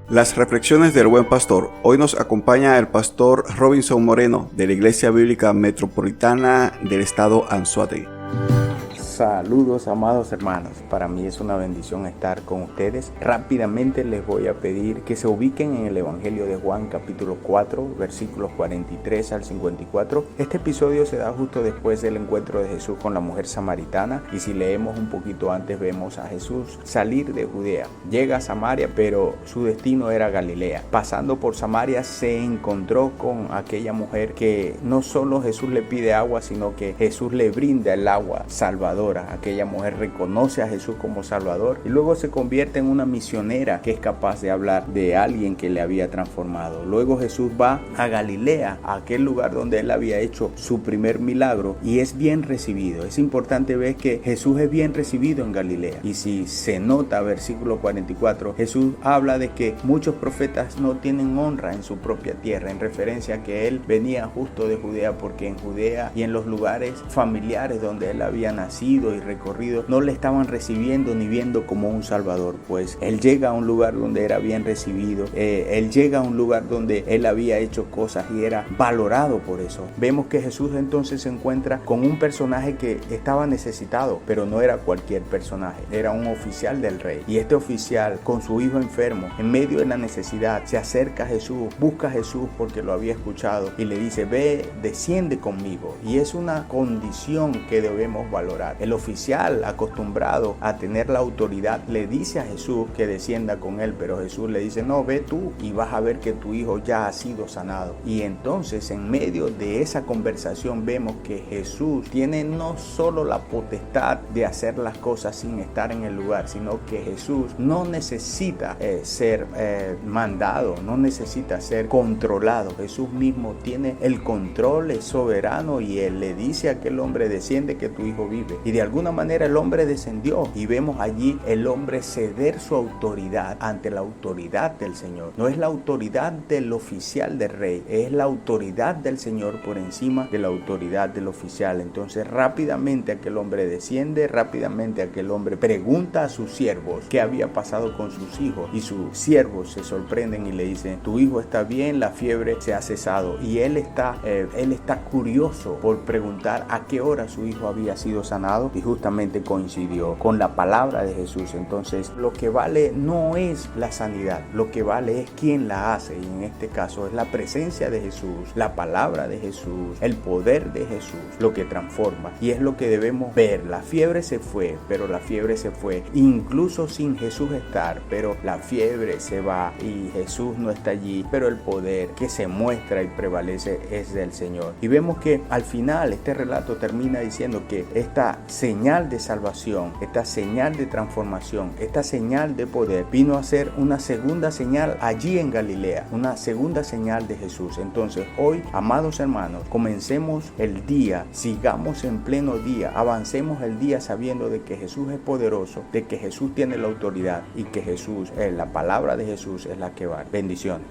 Las reflexiones del buen pastor. Hoy nos acompaña el pastor Robinson Moreno de la Iglesia Bíblica Metropolitana del Estado Anzoátegui. Saludos, amados hermanos, para mí es una bendición estar con ustedes. Rápidamente les voy a pedir que se ubiquen en el Evangelio de Juan capítulo 4 versículos 43 al 54. Este episodio se da justo después del encuentro de Jesús con la mujer samaritana, y si leemos un poquito antes vemos a Jesús salir de Judea. Llega a Samaria, pero su destino era Galilea. Pasando por Samaria se encontró con aquella mujer que no solo Jesús le pide agua, sino que Jesús le brinda el agua salvadora. Aquella mujer reconoce a Jesús como Salvador y luego se convierte en una misionera que es capaz de hablar de alguien que le había transformado. Luego Jesús va a Galilea, a aquel lugar donde él había hecho su primer milagro, y es bien recibido. Es importante ver que Jesús es bien recibido en Galilea. Y si se nota, versículo 44, Jesús habla de que muchos profetas no tienen honra en su propia tierra, en referencia a que él venía justo de Judea, porque en Judea y en los lugares familiares donde él había nacido y recorrido no le estaban recibiendo ni viendo como un salvador. Pues él llega a un lugar donde era bien recibido, él llega a un lugar donde él había hecho cosas y era valorado por eso. Vemos que Jesús entonces se encuentra con un personaje que estaba necesitado, pero no era cualquier personaje, era un oficial del rey, y este oficial con su hijo enfermo en medio de la necesidad se acerca a Jesús, busca a Jesús porque lo había escuchado y le dice: ve, desciende conmigo. Y es una condición que debemos valorar. El oficial, acostumbrado a tener la autoridad, le dice a Jesús que descienda con él, pero Jesús le dice: no, ve tú y vas a ver que tu hijo ya ha sido sanado. Y entonces en medio de esa conversación vemos que Jesús tiene no solo la potestad de hacer las cosas sin estar en el lugar, sino que Jesús no necesita ser mandado, no necesita ser controlado. Jesús mismo tiene el control, es soberano, y él le dice a aquel hombre: desciende que tu hijo vive. Y de alguna manera el hombre descendió, y vemos allí el hombre ceder su autoridad ante la autoridad del Señor. No es la autoridad del oficial del rey, es la autoridad del Señor por encima de la autoridad del oficial. Entonces rápidamente aquel hombre desciende, rápidamente aquel hombre pregunta a sus siervos qué había pasado con sus hijos, y sus siervos se sorprenden y le dicen: tu hijo está bien, la fiebre se ha cesado. Y él está curioso por preguntar a qué hora su hijo había sido sanado, y justamente coincidió con la palabra de Jesús. Entonces lo que vale no es la sanidad, lo que vale es quién la hace, y en este caso es la presencia de Jesús, la palabra de Jesús, el poder de Jesús lo que transforma, y es lo que debemos ver. La fiebre se fue, pero la fiebre se fue incluso sin Jesús estar, pero la fiebre se va y Jesús no está allí, pero el poder que se muestra y prevalece es del Señor. Y vemos que al final este relato termina diciendo que esta señal de salvación, esta señal de transformación, esta señal de poder vino a ser una segunda señal allí en Galilea, una segunda señal de Jesús. Entonces hoy, amados hermanos, comencemos el día, sigamos en pleno día, avancemos el día sabiendo de que Jesús es poderoso, de que Jesús tiene la autoridad y que Jesús, la palabra de Jesús es la que va. Bendiciones.